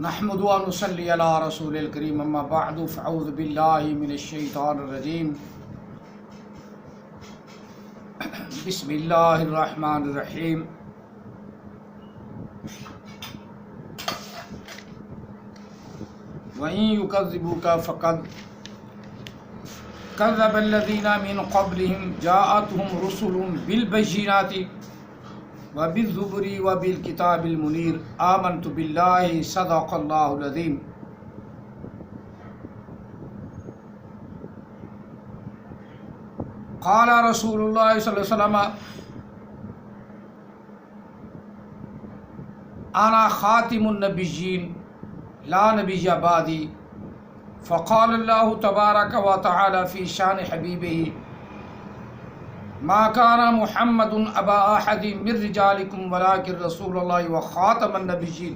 نحمد و نصلی علی رسول الکریم اما بعد فاعوذ باللہ من الشیطان الرجیم بسم اللہ الرحمن الرحیم وَإِن يُكَذِّبُوكَ فَقَدْ كَذَّبَ الَّذِينَ مِن قَبْلِهِمْ جَاءَتْهُمْ رُسُلُهُم بِالْبَيِّنَاتِ وَبِالزُّبُرِ وَبِالْكِتَابِ الْمُنِيرِ آمَنْتُ بِاللَّهِ صَدَقَ اللَّهُ الْعَظِيمُ۔ قال رسول اللہ صلی اللہ علیہ وسلم انا خاتم النبیین لا نبی بعدی، فقال اللہ تبارک و تعالی فی شان حبیبہ ما کان محمد ابا احد من رجالکم ولکن رسول اللہ وخاتم النبیین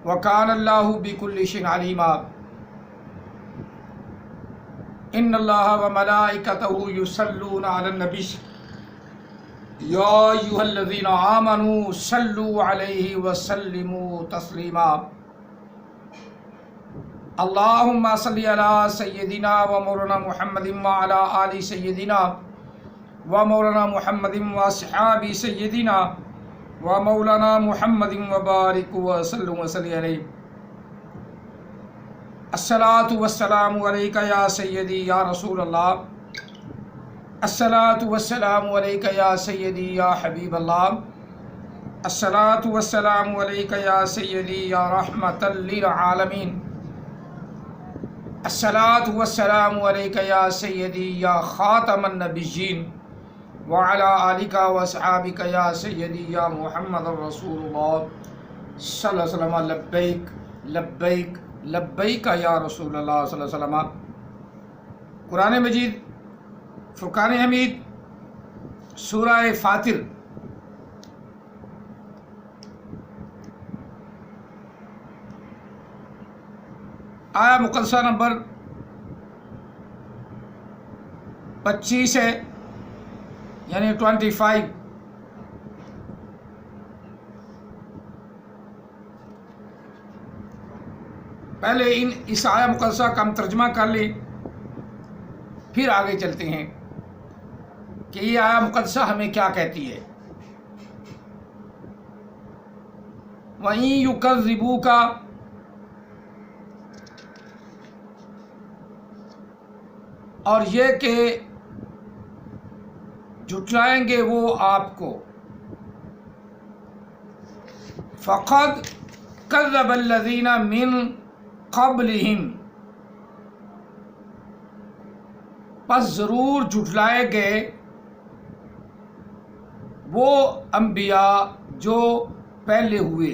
وکان اللہ بکل شیء علیما۔ ان اللہ وملائکتہ یصلون علی النبی یا ایھا الذین آمنوا صلوا علیہ وسلموا تسلیما۔ اللہم صلی علی سیدنا و مولانا محمد وعلی آل سیدنا و مولانا محمد و صحاب سیدنا و مولانا محمد وبارک وسلم وصلی علیہ۔ الصلاۃ والسلام علیک یا سیدی یا رسول اللہ، الصلاۃ والسلام علیک یا سیدی یا حبیب اللہ، الصلاۃ والسلام علیک یا سیدی یا رحمۃ للعالمین، الصلاۃ والسلام علیک یا سیدی یا خاتم النبیین وعلی آلک واصحابک یا سیدی یا محمد رسول اللہ صلی اللہ علیہ وسلم۔ لبیک لبیک لبیک یا رسول اللہ صلی اللہ علیہ وسلم۔ قرآن مجید فرقان حمید سورہ فاطر آیا مقدسہ نمبر 25 ہے، یعنی 25۔ پہلے اس آیا مقدسہ کا ہم ترجمہ کر لیں، پھر آگے چلتے ہیں کہ یہ آیا مقدسہ ہمیں کیا کہتی ہے۔ وَإِن يُكَذِّبُوكَ، اور یہ کہ جھٹلائیں گے وہ آپ کو، فَقَدْ كَذَّبَ الَّذِينَ مِن قَبْلِهِمْ، پس ضرور جھٹلائے گئے وہ انبیاء جو پہلے ہوئے۔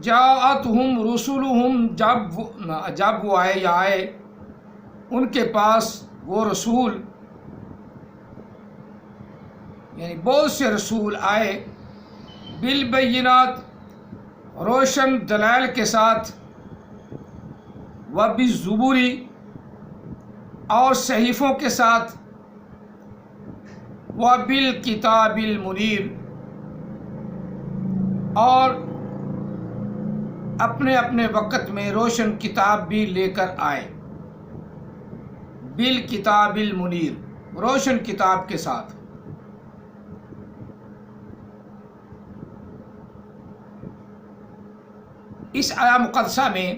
جاءتہم رسولہم، جب وہ آئے یا آئے ان کے پاس وہ رسول، یعنی بہت سے رسول آئے، بالبینات، روشن دلائل کے ساتھ، وبالزبور، اور صحیفوں کے ساتھ، وبالکتاب المنیر، اور اپنے اپنے وقت میں روشن کتاب بھی لے کر آئے۔ بالکتاب المنیر، روشن کتاب کے ساتھ۔ اس آیا مقدسہ میں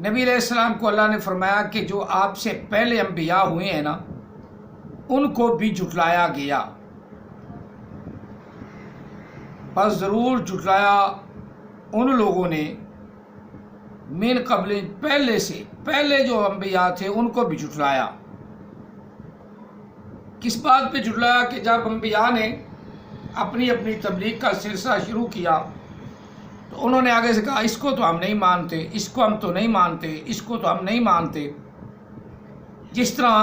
نبی علیہ السلام کو اللہ نے فرمایا کہ جو آپ سے پہلے انبیاء ہوئے ہیں نا، ان کو بھی جھٹلایا گیا، بس ضرور جھٹلایا ان لوگوں نے، من قبل، پہلے سے، پہلے جو انبیاء تھے ان کو بھی جھٹلایا۔ کس بات پہ جھٹلایا؟ کہ جب انبیاء نے اپنی اپنی تبلیغ کا سلسلہ شروع کیا تو انہوں نے آگے سے کہا اس کو تو ہم نہیں مانتے، اس کو ہم تو نہیں مانتے، اس کو تو ہم نہیں مانتے۔ جس طرح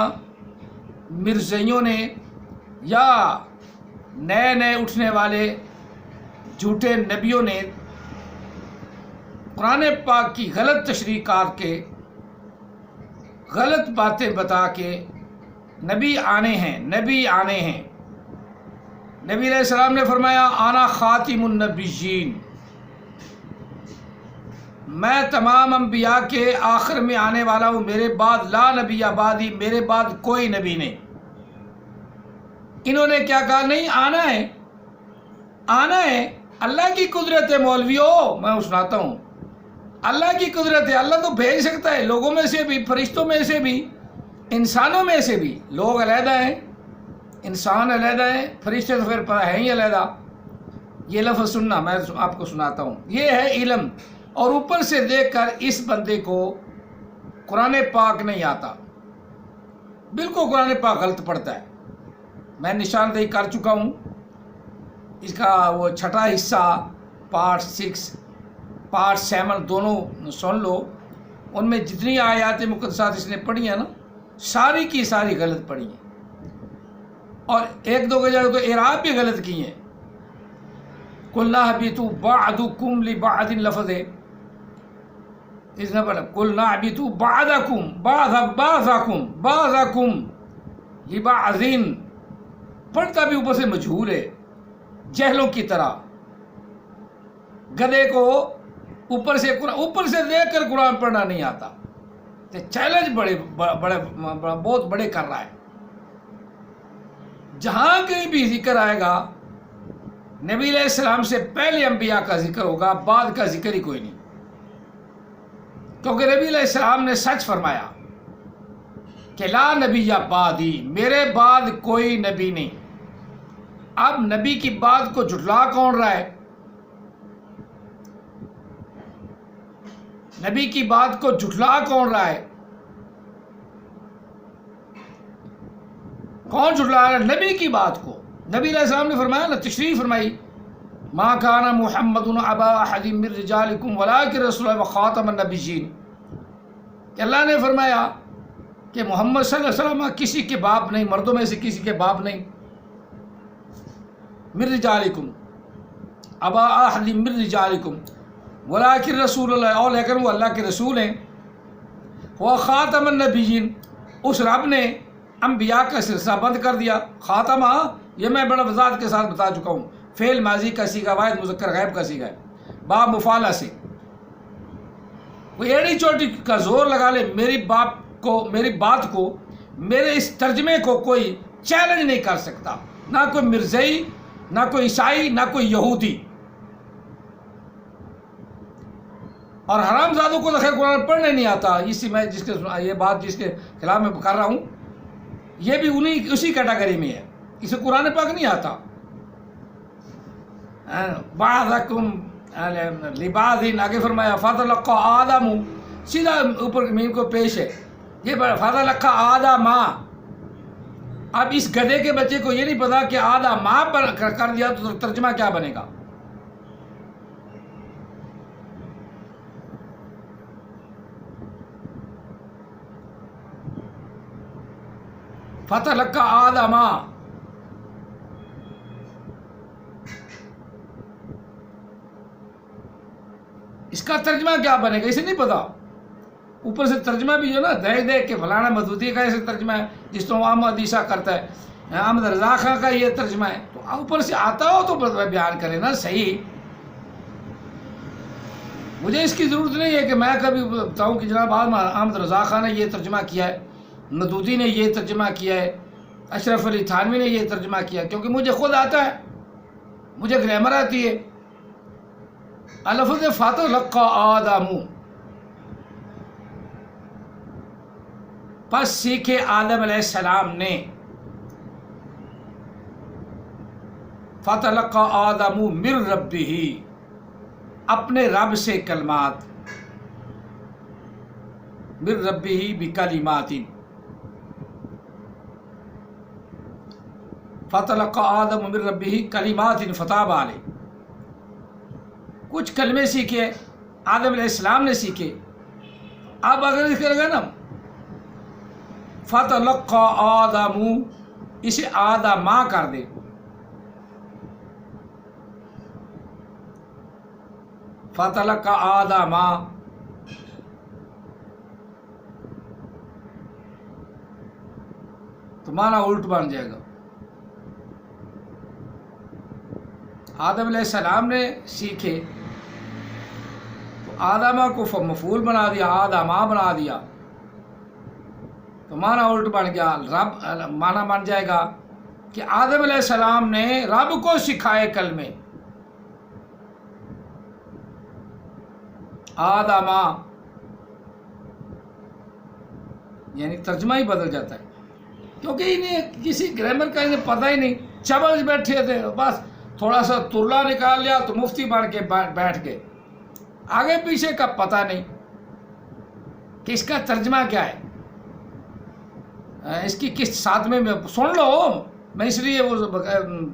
مرزائیوں نے یا نئے نئے اٹھنے والے جھوٹے نبیوں نے قرآن پاک کی غلط تشریح کر کے، غلط باتیں بتا کے نبی آنے ہیں، نبی آنے ہیں، نبی علیہ السلام نے فرمایا انا خاتم النبیین، میں تمام انبیاء کے آخر میں آنے والا ہوں، میرے بعد لا نبی بعدی، میرے بعد کوئی نبی نہیں۔ انہوں نے کیا کہا؟ نہیں، آنا ہے، آنا ہے، اللہ کی قدرت ہے مولویوں، میں سناتا ہوں، اللہ کی قدرت ہے، اللہ تو بھیج سکتا ہے، لوگوں میں سے بھی، فرشتوں میں سے بھی، انسانوں میں سے بھی۔ لوگ علیحدہ ہیں، انسان علیحدہ ہیں، فرشتے تو پھر ہے ہی علیحدہ۔ یہ لفظ سننا، میں آپ کو سناتا ہوں، یہ ہے علم۔ اور اوپر سے دیکھ کر اس بندے کو قرآن پاک نہیں آتا، بالکل قرآن پاک غلط پڑھتا ہے۔ میں نشاندہی کر چکا ہوں، اس کا وہ چھٹا حصہ پارٹ 6 پارٹ 7 دونوں سن لو، ان میں جتنی آیات مقدسات اس نے پڑھی ہیں نا، ساری کی ساری غلط پڑھی ہیں، اور ایک دو جگہ تو اعراب بھی غلط کی ہیں۔ قُلْنَا اهْبِطُوا بَعْضُكُمْ لِبَعْضٍ لفظ ہے، اس نے پڑھا قُلْنَا اهْبِطُوا بَعْضَكُمْ لِبَعْضٍ، پڑھتا بھی اوپر سے مجہول ہے، جہلوں کی طرح۔ گدھے کو اوپر سے دیکھ کر قرآن پڑھنا نہیں آتا، تو چیلنج بہت بڑے کر رہا ہے۔ جہاں کہیں بھی ذکر آئے گا، نبی علیہ السلام سے پہلے انبیاء کا ذکر ہوگا، بعد کا ذکر ہی کوئی نہیں، کیونکہ نبی علیہ السلام نے سچ فرمایا کہ لا نبی بعدی، میرے بعد کوئی نبی نہیں۔ اب نبی کی بات کو جھٹلا کون رہا ہے؟ نبی کی بات کو جھٹلا کون رہا ہے؟ کون جھٹلا رہا ہے نبی کی بات کو؟ نبی علیہ السلام نے فرمایا نا، تشریح فرمائی، ما کان محمد ابا احد من رجالکم ولکن رسول اللہ وخاتم النبیین، کہ اللہ نے فرمایا کہ محمد صلی اللہ علیہ وسلم کسی کے باپ نہیں، مردوں میں سے کسی کے باپ نہیں، من رجالکم ابا احد من رجالکم ولکن رسول اللہ، اور لیکن وہ اللہ کے رسول ہیں، وہ خاتم النبیین، اس رب نے انبیاء کا سلسلہ بند کر دیا۔ خاتمہ، یہ میں بڑا وضاحت کے ساتھ بتا چکا ہوں، فعل ماضی کا صیغہ، واحد مذکر غائب کا صیغہ ہے، باب مفعلہ سے۔ وہ ایڑی چوٹی کا زور لگا لے میری بات کو، میرے اس ترجمے کو کوئی چیلنج نہیں کر سکتا، نہ کوئی مرزائی، نہ کوئی عیسائی، نہ کوئی یہودی۔ اور حرام زادوں کو تو خیر قرآن پڑھنے نہیں آتا، یہ بات جس کے خلاف میں کر رہا ہوں، یہ بھی اسی کیٹیگری میں ہے، اسے قرآن پاک نہیں آتا۔ بعضکم لبعض، آگے فرمایا فتلقى آدم، سیدھا اوپر زمین کو پیش ہے، یہ فتلقى آدم۔ اب اس گدھے کے بچے کو یہ نہیں پتا کہ آدھا ماں پر کر دیا تو ترجمہ کیا بنے گا۔ فتلقى آدم، اس کا ترجمہ کیا بنے گا، اسے نہیں پتا۔ اوپر سے ترجمہ بھی جو نا دیکھ کے فلانا مدودی کا ایسے ترجمہ ہے، جس طرح احمد عیسیٰ کرتا ہے، احمد رضا خان کا یہ ترجمہ ہے، تو اوپر سے آتا ہو تو بیان کرے نا صحیح۔ مجھے اس کی ضرورت نہیں ہے کہ میں کبھی بتاؤں کہ جناب احمد رضا خان نے یہ ترجمہ کیا ہے، مدودی نے یہ ترجمہ کیا ہے، اشرف علی تھانوی نے یہ ترجمہ کیا، کیونکہ مجھے خود آتا ہے، مجھے گرامر آتی ہے۔ لفظ فتلقى آدم، پس سیکھے آدم علیہ السلام نے، فتلقى آدم من ربہ، اپنے رب سے کلمات، من ربہ بکلمات، فتلقى آدم من ربہ کلمات فتاب علیہ، کچھ کلمے سیکھے آدم علیہ السلام نے سیکھے۔ اب اگر اس کرے گا نا فتلقى آدم، اسے آدم کر دے، فتلقى آدم، تو معنی الٹ بن جائے گا۔ آدم علیہ السلام نے سیکھے تو آدمہ کو مفعول بنا دیا، آدمہ بنا دیا تو معنی الٹ بن گیا، رب معنی بن جائے گا کہ آدم علیہ السلام نے رب کو سکھائے کلمے، آدمہ یعنی ترجمہ ہی بدل جاتا ہے، کیونکہ انہیں کسی گرامر کا انہیں پتہ ہی نہیں، چبل بیٹھے تھے، بس تھوڑا سا ترلا نکال لیا تو مفتی بن کے بیٹھ گئے، آگے پیچھے کا پتہ نہیں کہ اس کا ترجمہ کیا ہے، اس کی کس ساتھ میں سن لو، میں اس لیے وہ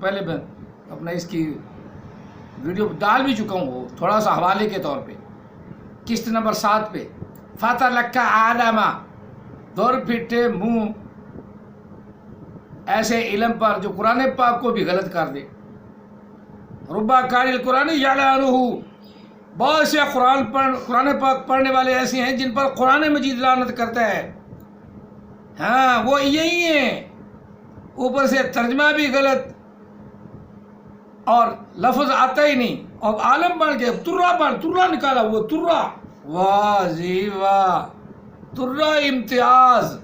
پہلے اپنا اس کی ویڈیو ڈال بھی چکا ہوں، وہ تھوڑا سا حوالے کے طور پہ قسط نمبر 7 پہ، فَتَلَقَّىٰ آدَمَ، دور پھٹے منہ ایسے علم پر جو قرآن پاک کو بھی غلط کر دے، ربا قاری القرآن یلعنہ، بہت سے قرآن پاک پڑھنے والے ایسے ہیں جن پر قرآن مجید لعنت کرتا ہے، ہاں وہ یہی ہیں، اوپر سے ترجمہ بھی غلط اور لفظ آتا ہی نہیں، اور عالم بن کے ترا نکالا، وہ ترا، واہ جی واہ، ترا امتیاز،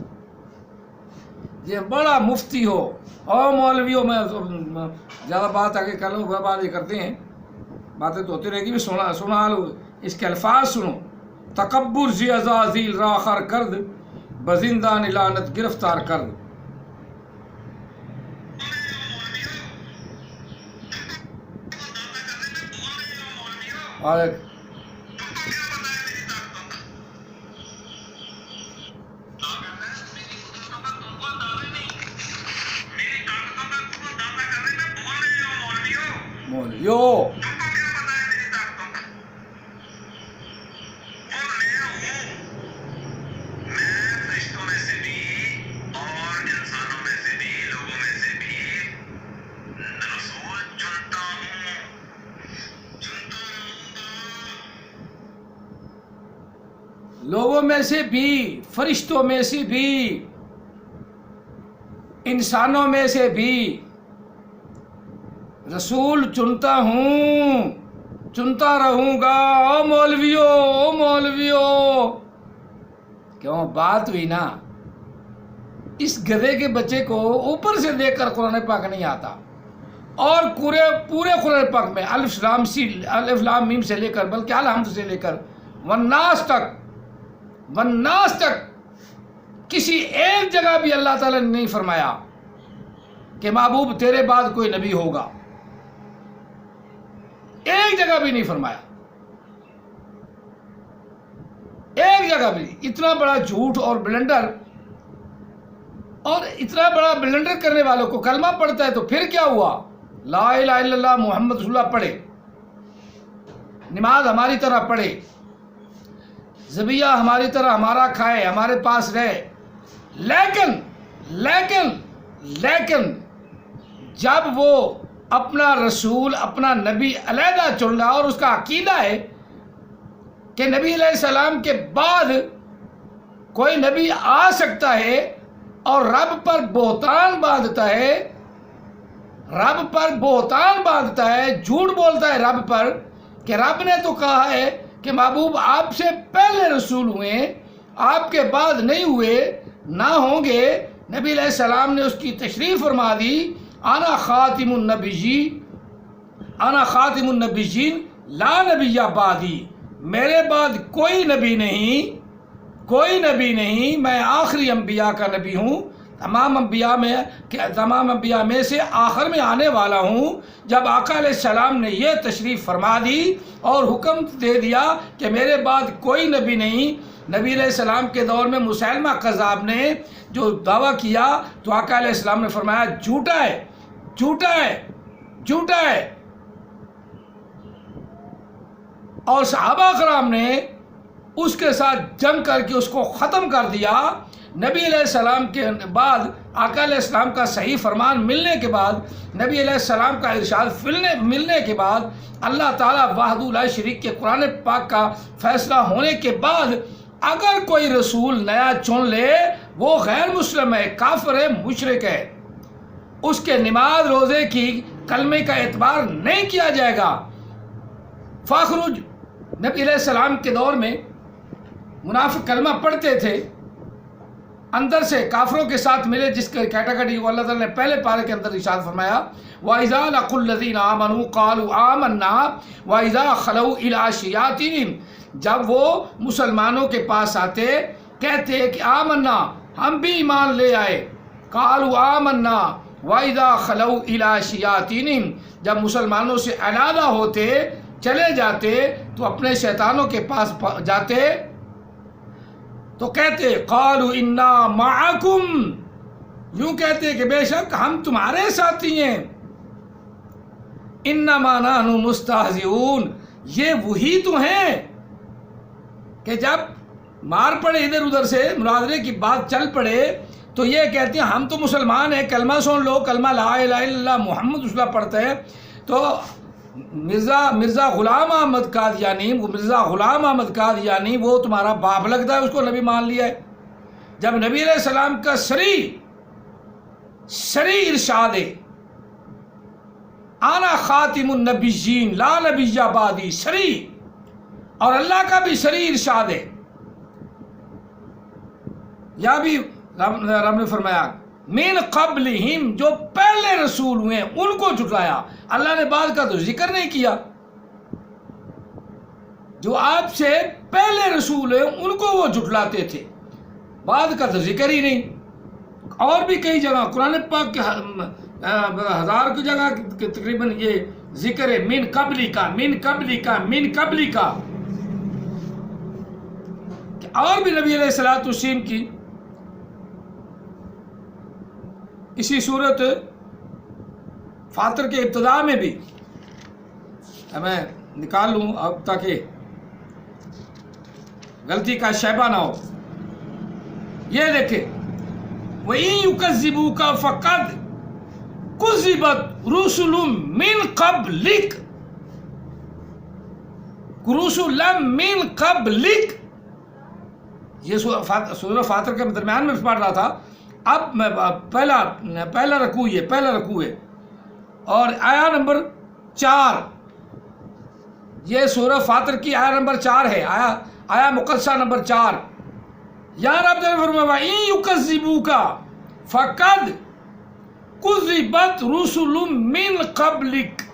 یہ بڑا مفتی ہو اور مولویوں میں زیادہ بات آگے کر لوں، بات یہ کرتے ہیں، باتیں تو ہوتی رہے گی، بھی سنا لو، اس کے الفاظ سنو، تکبر زی عزازیل راخر کرد، بزندان لعنت گرفتار کرد، اور مولویو لوگوں میں سے بھی، فرشتوں میں سے بھی، انسانوں میں سے بھی رسول چنتا ہوں، چنتا رہوں گا، او مولویو، کیوں بات ہوئی نا، اس گدھے کے بچے کو اوپر سے دیکھ کر قرآن پاک نہیں آتا، اور پورے قرآن پاک میں الف لام میم سے لے کر، بلکہ الحمد سے لے کر والناس تک کسی ایک جگہ بھی اللہ تعالیٰ نے نہیں فرمایا کہ محبوب تیرے بعد کوئی نبی ہوگا، ایک جگہ بھی نہیں فرمایا، ایک جگہ بھی نہیں۔ اتنا بڑا جھوٹ اور بلنڈر، اور اتنا بڑا بلنڈر کرنے والوں کو کلمہ پڑھتا ہے تو پھر کیا ہوا؟ لا الہ الا اللہ محمد رسول اللہ پڑھے، نماز ہماری طرح پڑھے، ذبیحہ ہماری طرح ہمارا کھائے، ہمارے پاس رہے، لیکن جب وہ اپنا رسول، اپنا نبی علیحدہ چن رہا اور اس کا عقیدہ ہے کہ نبی علیہ السلام کے بعد کوئی نبی آ سکتا ہے، اور رب پر بہتان باندھتا ہے، جھوٹ بولتا ہے رب پر کہ رب نے تو کہا ہے کہ محبوب آپ سے پہلے رسول ہوئے، آپ کے بعد نہیں ہوئے، نہ ہوں گے، نبی علیہ السلام نے اس کی تشریح فرما دی، انا خاتم النبیین لا نبی بعدی، میرے بعد کوئی نبی نہیں، میں آخری انبیاء کا نبی ہوں، تمام انبیاء میں سے آخر میں آنے والا ہوں۔ جب آقا علیہ السلام نے یہ تشریف فرما دی اور حکم دے دیا کہ میرے بعد کوئی نبی نہیں، نبی علیہ السلام کے دور میں مسیلمہ کذاب نے جو دعویٰ کیا تو آقا علیہ السلام نے فرمایا جھوٹا ہے، اور صحابہ کرام نے اس کے ساتھ جنگ کر کے اس کو ختم کر دیا۔ نبی علیہ السلام کے بعد، آقا علیہ السلام کا صحیح فرمان ملنے کے بعد، نبی علیہ السلام کا ارشاد ملنے کے بعد، اللہ تعالیٰ وحدہ لا شریک کے قرآن پاک کا فیصلہ ہونے کے بعد، اگر کوئی رسول نیا چن لے وہ غیر مسلم ہے، کافر ہے، مشرک ہے، اس کے نماز روزے کی کلمے کا اعتبار نہیں کیا جائے گا۔ فاخرج، نبی علیہ السلام کے دور میں منافق کلمہ پڑھتے تھے، اندر سے کافروں کے ساتھ ملے، جس کیٹیگری کو اللہ تعالیٰ نے پہلے پارے کے اندر ارشاد فرمایا، وَإِذَا لَقُوا الَّذِينَ آمَنُوا قَالُوا آمَنَّا وَإِذَا خَلَوْا إِلَىٰ شَيَاطِینِهِمْ، جب وہ مسلمانوں کے پاس آتے کہتے کہ آمنا، ہم بھی ایمان لے آئے، قَالُوا آمَنَّا وَإِذَا خَلَوْا إِلَىٰ شَيَاطِینِهِمْ، جب مسلمانوں سے علیحدہ ہوتے چلے جاتے تو اپنے شیطانوں کے پاس جاتے تو کہتے قالوا انا معکم، یوں کہتے کہ بے شک ہم تمہارے ساتھی ہیں، انما نحن مستہزئون، یہ وہی تو ہیں کہ جب مار پڑے ادھر ادھر سے مناظرے کی بات چل پڑے تو یہ کہتے ہیں ہم تو مسلمان ہیں، کلمہ سن لو، کلمہ لا الہ الا اللہ محمد رسول اللہ پڑھتے ہیں۔ تو مرزا غلام احمد قادیانی وہ تمہارا باپ لگتا ہے، اس کو نبی مان لیا ہے، جب نبی علیہ السلام کا سری ارشاد ہے، آنا خاتم النبیین لا نبی بعدی، سری، اور اللہ کا بھی سری ارشاد ہے، یا بھی رب نے فرمایا من قبلہم، جو پہلے رسول ہوئے ہیں ان کو جھٹلایا۔ اللہ نے بعد کا تو ذکر نہیں کیا، جو آپ سے پہلے رسول ہیں ان کو وہ جھٹلاتے تھے، بعد کا تو ذکر ہی نہیں۔ اور بھی کئی جگہ قرآن پاک کے 1000 کی جگہ تقریباً یہ ذکر ہے من قبلی کا، من قبلی کا، من قبلی کا۔ اور بھی نبی علیہ السلام کی اسی صورت فاطر کے ابتداء میں بھی، میں نکال لوں اب تاکہ غلطی کا شائبہ نہ ہو، یہ دیکھیں وَإِن يُكَذِّبُوكَ فَقَدْ كُذِّبَتْ رُسُلٌ مِّن قَبْلِكَ، رُسُلًا مِّن قَبْلِكَ، یہ سورہ فاطر کے درمیان میں پڑھ رہا تھا۔ اب میں پہلا رکوع ہے اور آیا نمبر 4، یہ سورہ فاطر کی آیا نمبر 4 ہے، آیا مقدسہ نمبر 4۔ یہاں رب نے فرمایا وَإِن يُكَذِّبُوكَ فَقَدْ كُذِّبَتْ رُسُلٌ مِّن قَبْلِكَ،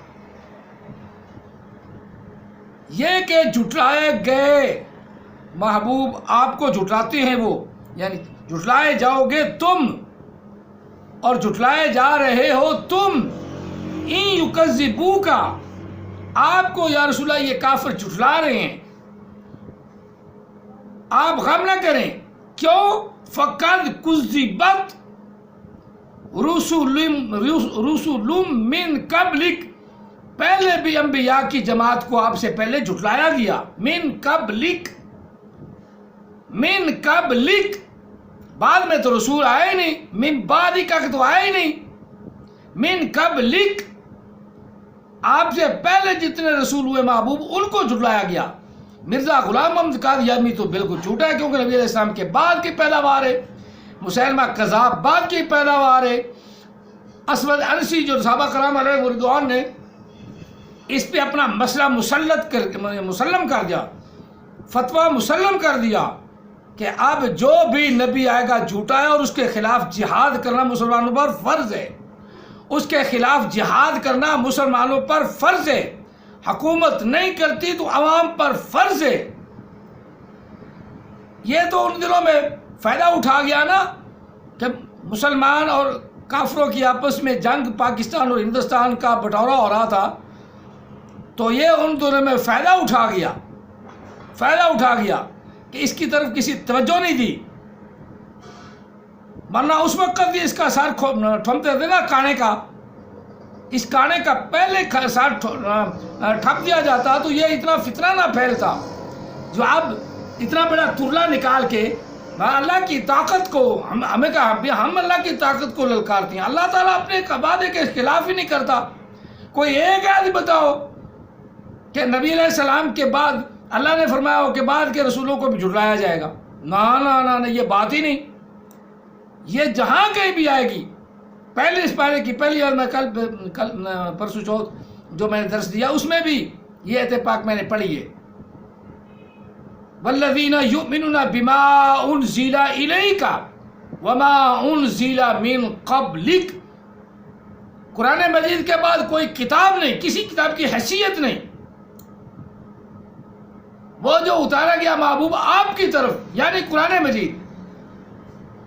یہ کہ جھٹلائے گئے محبوب، آپ کو جھٹلاتے ہیں وہ، یعنی جھٹلائے جاؤ گے تم اور جھٹلائے جا رہے ہو تم۔ ان یکذبوک، آپ کو یا رسول اللہ یہ کافر جھٹلا رہے ہیں، آپ غم نہ کریں، کیوں؟ فقد کذبت رسل من قبلک، پہلے بھی انبیاء کی جماعت کو آپ سے پہلے جھٹلایا گیا، من قبلک، من قبلک، بعد میں تو رسول آئے نہیں، من بعد کا تو آئے نہیں، من قبلک، آپ سے پہلے جتنے رسول ہوئے محبوب ان کو جھٹلایا گیا۔ مرزا غلام احمد قادیانی تو بالکل جھوٹا ہے، کیونکہ نبی علیہ السلام کے بعد کی پیداوار ہے، مسیلمہ کذاب بعد کی پیداوار ہے۔ اسود انسی جو صحابہ کرام علیہ رضوان نے اس پہ اپنا مسئلہ مسلم کر دیا، فتویٰ مسلم کر دیا کہ اب جو بھی نبی آئے گا جھوٹا ہے اور اس کے خلاف جہاد کرنا مسلمانوں پر فرض ہے، اس کے خلاف جہاد کرنا مسلمانوں پر فرض ہے، حکومت نہیں کرتی تو عوام پر فرض ہے۔ یہ تو ان دنوں میں فائدہ اٹھا گیا نا کہ مسلمان اور کافروں کی آپس میں جنگ، پاکستان اور ہندوستان کا بٹورا ہو رہا تھا، تو یہ ان دنوں میں فائدہ اٹھا گیا کہ اس کی طرف کسی توجہ نہیں دی، ورنہ اس وقت بھی اس کا سر ٹھمتے تھے نا کانے کا، اس کانے کا پہلے سر ٹھپ دیا جاتا تو یہ اتنا فتنہ نہ پھیلتا، جو اب اتنا بڑا ترلا نکال کے اللہ کی طاقت کو ہمیں کہا، ہم اللہ کی طاقت کو للکارتے ہیں، اللہ تعالیٰ اپنے وعدے کے خلاف ہی نہیں کرتا۔ کوئی ایک آدمی بتاؤ کہ نبی علیہ السلام کے بعد اللہ نے فرمایا ہو کہ بعد کے رسولوں کو بھی جھٹلایا جائے گا، نہ یہ بات ہی نہیں، یہ جہاں کہیں بھی آئے گی پہلے اس پارے کی پہلی اور میں کل پرسوں چوتھ جو میں نے درس دیا اس میں بھی یہ آیت پاک میں نے پڑھی ہے، والذین یؤمنون بما انزل الیک وما انزل من قبلک۔ قرآن مجید کے بعد کوئی کتاب نہیں، کسی کتاب کی حیثیت نہیں، وہ جو اتارا گیا محبوب آپ کی طرف یعنی قرآن مجید،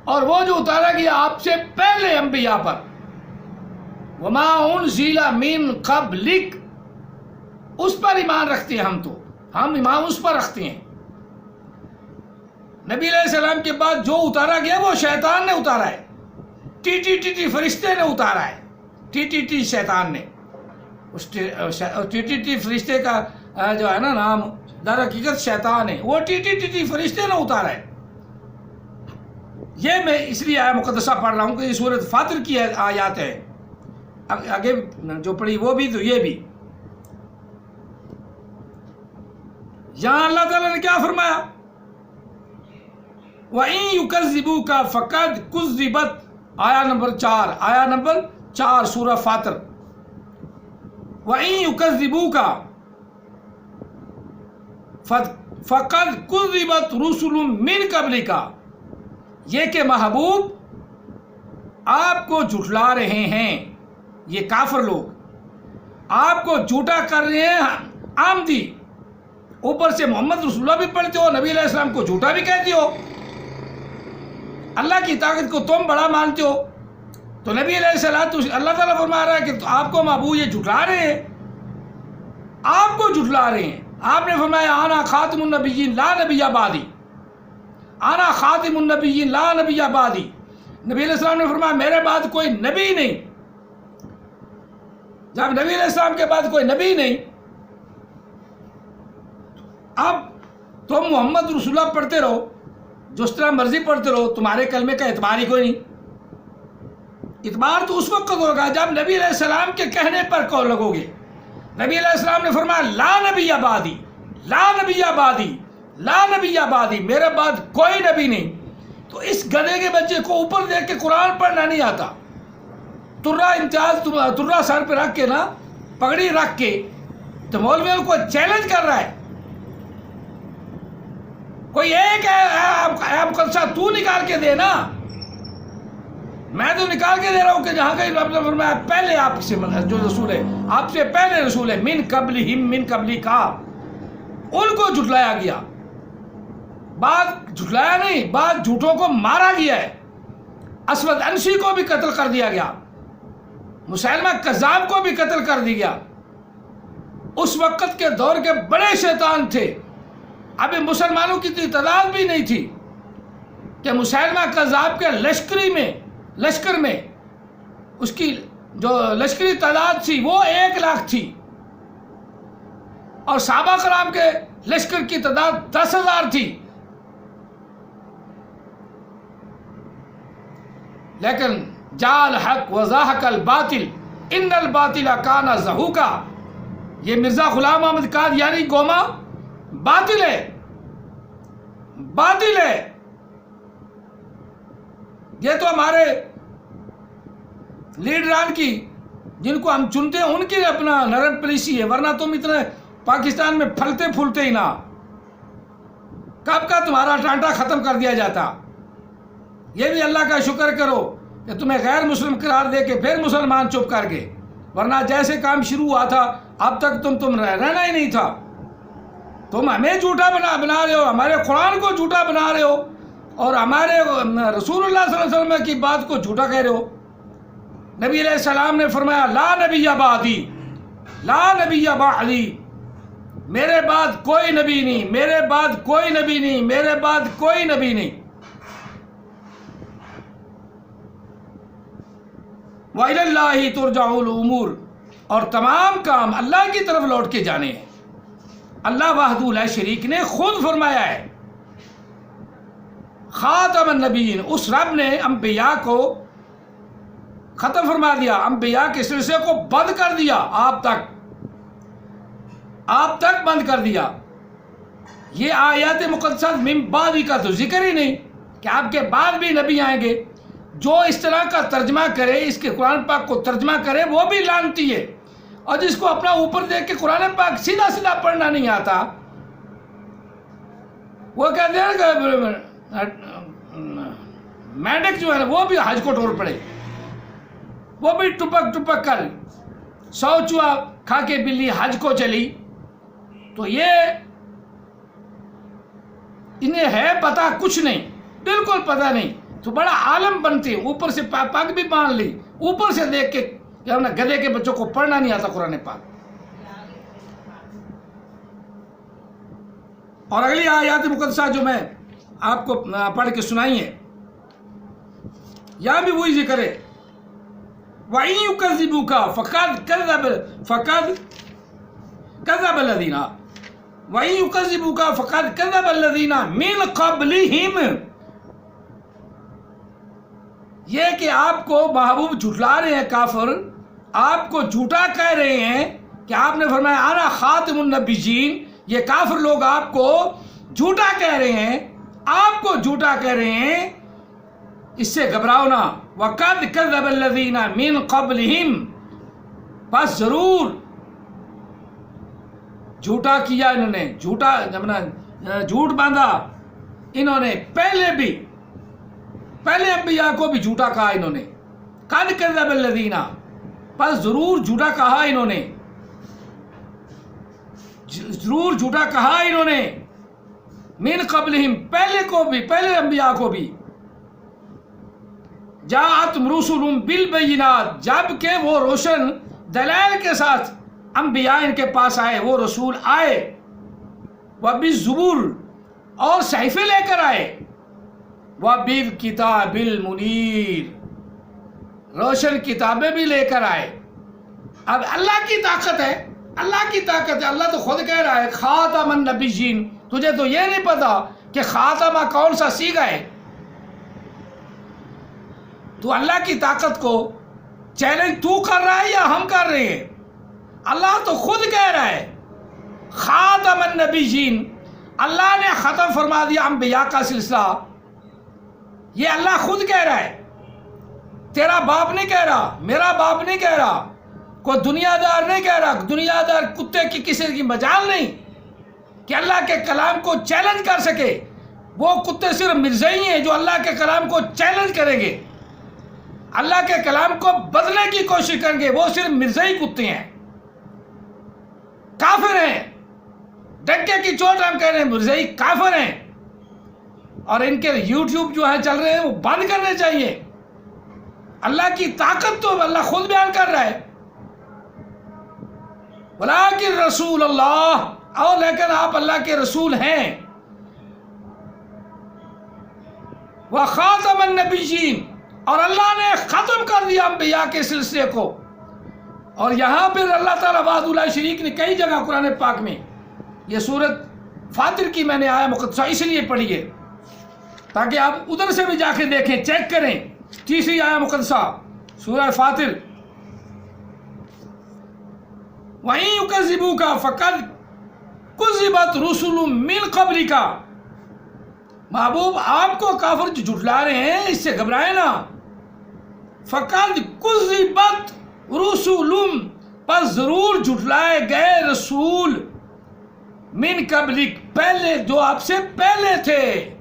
اور وہ جو اتارا گیا آپ سے پہلے انبیاء پر، وما انزل من قبلک، اس پر ایمان رکھتے ہیں ہم ایمان اس پر رکھتے ہیں۔ نبی علیہ السلام کے بعد جو اتارا گیا وہ شیطان نے اتارا ہے، ٹی فرشتے نے اتارا ہے، ٹی شیطان نے، اس ٹی فرشتے کا جو ہے نا نام در حقیقت شیطان ہے، وہ ٹی فرشتے نے اتارا ہے۔ یہ میں اس لیے آیت مقدسہ پڑھ رہا ہوں کہ یہ سورۃ فاطر کی آیات ہے، آگے جو پڑھی وہ بھی تو یہ بھی۔ یہاں اللہ تعالیٰ نے کیا فرمایا؟ وَإِن يُكَذِّبُوكَ فَقَدْ كُذِّبَتْ، آیا نمبر 4 سورہ فاطر۔ وَإِن يُكَذِّبُوكَ فَقَدْ كُذِّبَتْ رُسُلٌ مِّن قَبْلِكَ، یہ کہ محبوب آپ کو جھٹلا رہے ہیں، یہ کافر لوگ آپ کو جھوٹا کر رہے ہیں عامدی، اوپر سے محمد رسول اللہ بھی پڑھتے ہو، نبی علیہ السلام کو جھوٹا بھی کہتے ہو، اللہ کی طاقت کو تم بڑا مانتے ہو، تو نبی علیہ السلام اللہ تعالیٰ فرما رہا ہے کہ آپ کو محبوب یہ جھٹلا رہے ہیں، آپ کو جھٹلا رہے ہیں۔ آپ نے فرمایا انا خاتم النبیین لا نبی بعدی، انا خاتم النبیین لا نبی بعدی، نبی علیہ السلام نے فرمایا میرے بعد کوئی نبی نہیں۔ جب نبی علیہ السلام کے بعد کوئی نبی نہیں، اب تم محمد رسول اللہ پڑھتے رہو، جس طرح مرضی پڑھتے رہو، تمہارے کلمے کا اعتبار ہی کوئی نہیں۔ اعتبار تو اس وقت ہوگا جب نبی علیہ السلام کے کہنے پر کہو لگو گے۔ نبی علیہ السلام نے فرمایا لا نبی بعدی، لا نبی بعدی، لا نبی بعدی، میرے بعد کوئی نبی نہیں۔ تو اس گدھے کے بچے کو اوپر دیکھ کے قرآن پڑھنا نہیں آتا، ترا سر پہ رکھ کے نا، پگڑی رکھ کے، تو مولویوں کو چیلنج کر رہا ہے، کوئی ایک مقدسہ تو نکال کے دے نا، میں تو نکال کے دے رہا ہوں کہ جہاں کہیں رب نے فرمایا پہلے آپ سے جو رسول ہے، آپ سے پہلے رسول ہے، من قبلی کا، ان کو جھٹلایا گیا، بعد جھٹلایا نہیں، بعد جھوٹوں کو مارا گیا ہے، اسود انسی کو بھی قتل کر دیا گیا، مسیلمہ کذاب کو بھی قتل کر دیا گیا۔ اس وقت کے دور کے بڑے شیطان تھے، ابھی مسلمانوں کی تعداد بھی نہیں تھی کہ مسیلمہ کذاب کے لشکر میں اس کی جو لشکری تعداد تھی وہ 1 لاکھ تھی، اور صحابہ کرام کے لشکر کی تعداد 10,000 تھی، لیکن جال حق وزاحق الباطل ان الباطل کان زہوقا، یہ مرزا غلام محمد قادیانی گوما باطل ہے، یہ تو ہمارے لیڈران کی جن کو ہم چنتے ہیں ان کی اپنا نرم پلیسی ہے، ورنہ تم اتنے پاکستان میں پھلتے پھولتے ہی نہ، کب کا تمہارا ٹانٹا ختم کر دیا جاتا۔ یہ بھی اللہ کا شکر کرو کہ تمہیں غیر مسلم قرار دے کے پھر مسلمان چپ کر گئے، ورنہ جیسے کام شروع ہوا تھا اب تک تم رہنا ہی نہیں تھا۔ تم ہمیں جھوٹا بنا رہے ہو، ہمارے قرآن کو جھوٹا بنا رہے ہو، اور ہمارے رسول اللہ صلی اللہ علیہ وسلم کی بات کو جھوٹا کہہ رہے ہو۔ نبی علیہ السلام نے فرمایا لا نبی بعدی، لا نبی بعدی، میرے بعد کوئی نبی نہیں، میرے بعد کوئی نبی نہیں، میرے بعد کوئی نبی نہیں۔ وَإِلَى اللَّهِ تُرْجَعُ الْأُمُورُ، اور تمام کام اللہ کی طرف لوٹ کے جانے ہیں۔ اللہ وحدہ لا شریک نے خود فرمایا ہے، خاتم النبیین، اس رب نے انبیاء کو ختم فرما دیا، انبیاء کے سلسلے کو بند کر دیا، آپ تک بند کر دیا۔ یہ آیات مقدسات من بعد کا تو ذکر ہی نہیں کہ آپ کے بعد بھی نبی آئیں گے، جو اس طرح کا ترجمہ کرے، اس کے قرآن پاک کو ترجمہ کرے، وہ بھی لعنتی ہے. اور جس کو اپنا اوپر دیکھ کے قرآن پاک سیدھا سیدھا پڑھنا نہیں آتا، وہ کہتے ہیں کہ مینڈک جو ہے وہ بھی حج کو ٹور پڑے، وہ بھی ٹپک ٹپک کر 100 چوہا کھا کے بلی حج کو چلی. تو یہ انہیں ہے پتہ کچھ نہیں، بالکل پتہ نہیں. تو بڑا عالم بنتے ہیں، اوپر سے پگ بھی باندھ لی، اوپر سے دیکھ کے گدھے کے بچوں کو پڑھنا نہیں آتا قرآن پاک. اور اگلی آیات مقدسہ جو میں آپ کو پڑھ کے سنائی ہے، یہاں بھی وہی ذکر ہے. وَإِن يُكَذِّبُوكَ فَقَدْ كَذَّبَ الَّذِينَ وَإِن يُكَذِّبُوكَ فَقَدْ كَذَّبَ الَّذِينَ مِن قَبْلِهِمْ. یہ کہ آپ کو محبوب جھٹلا رہے ہیں، کافر آپ کو جھوٹا کہہ رہے ہیں کہ آپ نے فرمایا انا خاتم النبیین. یہ کافر لوگ آپ کو جھوٹا کہہ رہے ہیں، آپ کو جھوٹا کہہ رہے ہیں، اس سے گھبراؤ نہ. وَقَدْ كَذَّبَ الَّذِينَ مِن قَبْلِهِمْ، بس ضرور جھوٹا کیا انہوں نے، جھوٹ باندھا انہوں نے پہلے انبیاء کو بھی جھوٹا کہا انہوں نے. قَدْ كَذَّبَ الَّذِينَ، بس ضرور جھوٹا کہا انہوں نے، ضرور جھوٹا کہا انہوں نے. من قبلہم، پہلے انبیاء کو بھی. جاءتہم رسلہم بالبینات، جب کہ وہ روشن دلائل کے ساتھ انبیاء ان کے پاس آئے، وہ رسول آئے. وبالزبور، اور صحیفے لے کر آئے. وبالکتاب المنیر، روشن کتابیں بھی لے کر آئے. اب اللہ کی طاقت ہے، اللہ تو خود کہہ رہا ہے خاتم النبیین. تجھے تو یہ نہیں پتا کہ خاتمہ کون سا صیغہ ہے. تو اللہ کی طاقت کو چیلنج تو کر رہا ہے یا ہم کر رہے ہیں؟ اللہ تو خود کہہ رہا ہے خاتم النبیین. اللہ نے ختم فرما دیا انبیاء کا سلسلہ. یہ اللہ خود کہہ رہا ہے، تیرا باپ نہیں کہہ رہا، میرا باپ نہیں کہہ رہا، کوئی دنیا دار نہیں کہہ رہا. دنیا دار کتے کی کسی کی مجال نہیں کہ اللہ کے کلام کو چیلنج کر سکے. وہ کتے صرف مرزائی ہیں جو اللہ کے کلام کو چیلنج کریں گے، اللہ کے کلام کو بدلنے کی کوشش کریں گے. وہ صرف مرزائی کتے ہیں، کافر ہیں. ڈنکے کی چوٹ ہم کہہ رہے ہیں مرزائی کافر ہیں. اور ان کے یوٹیوب جو ہے چل رہے ہیں وہ بند کرنے چاہیے. اللہ کی طاقت تو اللہ خود بیان کر رہا ہے. ولیکن رسول اللہ، اور لیکن آپ اللہ کے رسول ہیں. وخاتم النبیین، اور اللہ نے ختم کر دیا انبیاء کے سلسلے کو. اور یہاں پہ اللہ تعالیٰ وحدہ لا شریک نے کئی جگہ قرآن پاک میں، یہ سورت فاطر کی میں نے آیا مقدسہ اس لیے پڑھی ہے تاکہ آپ ادھر سے بھی جا کے دیکھیں، چیک کریں. تیسری آیا مقدسہ سورہ فاطر. وَإِن يُكَذِّبُوكَ فَقَدْ كُذِّبَتْ رُسُلٌ مِّن قَبْلِكَ. محبوب آپ کو کافر جو جھٹلا رہے ہیں اس سے گھبرائے نا. فَقَدْ كُذِّبَتْ رُسُلٌ، پس ضرور جھٹلائے گئے رسول. من قبلک، پہلے جو آپ سے پہلے تھے.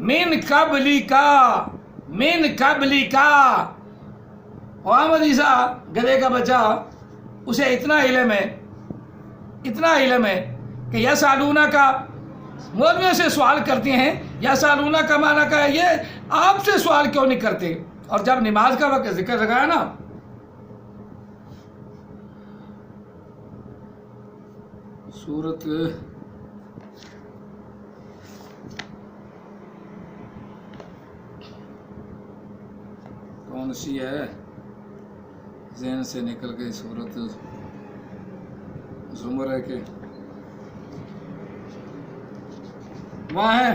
من قبلی کا محمد عیسیٰ گدھے کا بچہ، اسے اتنا علم ہے کہ یسالونہ کا مولویوں سے سوال کرتے ہیں. یسالونہ کا معنی کا ہے یہ آپ سے سوال کیوں نہیں کرتے. اور جب نماز کا وقت ذکر لگایا نا، سورت کون سی ہے ذہن سے نکل گئی، سورت زمر ہے کہ وہاں ہے.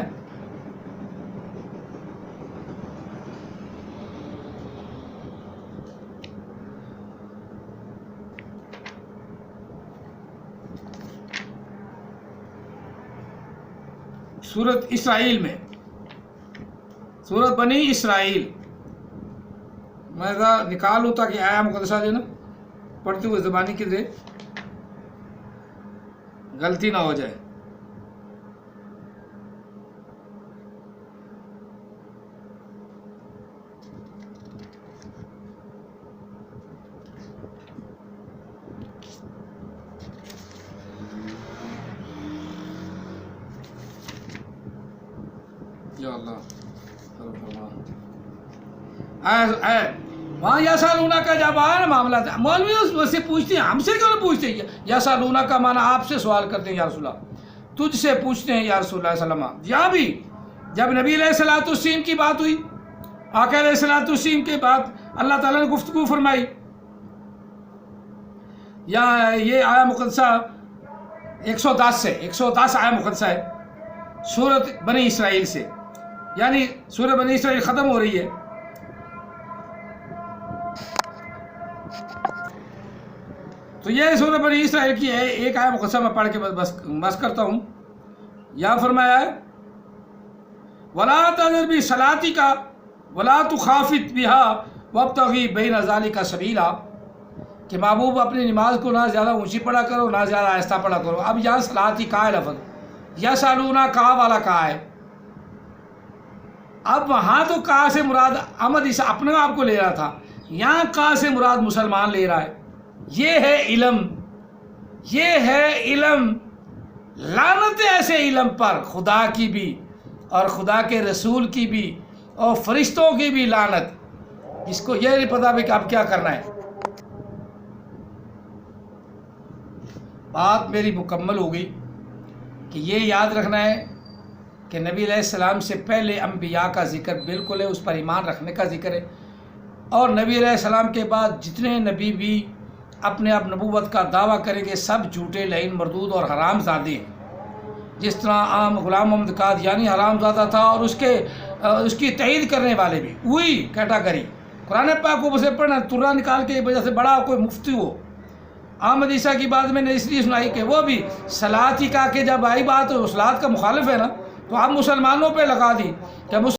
سورت اسرائیل میں، سورت بنی اسرائیل میں ذرا نکالوں تاکہ آیا مقدسہ جو ہے نا پڑھتے ہوئے زبانی کی دے غلطی نہ ہو جائے. یا اللہ وہاں یا سالونا کا جب آیا نا معاملہ تھا، مولوی اس سے پوچھتے ہیں، ہم سے کیوں نہیں پوچھتے؟ یا سالونا کا معنی آپ سے سوال کرتے ہیں یا رسول اللہ، تجھ سے پوچھتے ہیں یا رسول اللہ صلی اللہ علیہ وسلم. یہاں بھی جب نبی علیہ الصلوۃ والتسلیم کی بات ہوئی، آقا علیہ الصلوۃ والتسلیم کے بعد اللہ تعالیٰ نے گفتگو فرمائی. یا یہ آیا مقدسہ 110 آیا مقدسہ ہے سورۃ بنی اسرائیل سے، یعنی سورہ بنی اسرائیل ختم ہو رہی ہے. تو یہ سورہ بنی اسرائیل کی ہے، ایک آیا مقدسہ میں پڑھ کے بس کرتا ہوں. یہاں فرمایا ہے وَلَا تَذَرْ بِصَلَاتِكَ وَلَا تُخَافِتْ بِهَا وَابْتَغِي بَيْنَ ذَلِكَ سَبِيلًا، کہ محبوب اپنی نماز کو نہ زیادہ اونچی پڑھا کرو نہ زیادہ آہستہ پڑھا کرو. اب یہاں صلاتی کا ہے لفظ، یا سالونا کا والا کا ہے. اب وہاں تو کا سے مراد احمد عیسیٰ اپنے آپ کو لے رہا تھا، یہاں کا سے مراد مسلمان لے رہا ہے. یہ ہے علم، یہ ہے علم. لعنت ایسے علم پر، خدا کی بھی اور خدا کے رسول کی بھی اور فرشتوں کی بھی لعنت، اس کو یہ نہیں پتا بھی کہ اب کیا کرنا ہے. بات میری مکمل ہو گئی کہ یہ یاد رکھنا ہے کہ نبی علیہ السلام سے پہلے انبیاء کا ذکر بالکل ہے، اس پر ایمان رکھنے کا ذکر ہے. اور نبی علیہ السلام کے بعد جتنے نبی بھی اپنے آپ نبوت کا دعویٰ کریں گے سب جھوٹے، لعین، مردود اور حرام زادے ہیں. جس طرح عام غلام محمد قادیانی حرام زادہ تھا اور اس کی تائید کرنے والے بھی وہی کیٹاگری. قرآن پاک کو اسے پڑھنا ترا نکال کے وجہ سے بڑا کوئی مفتی ہو. احمد عیسیٰ کی بات میں نے اس لیے سنائی کہ وہ بھی صلاۃ ہی کا کے جب آئی بات صلاۃ کا مخالف ہے نا، تو آپ مسلمانوں پہ لگا دی کہ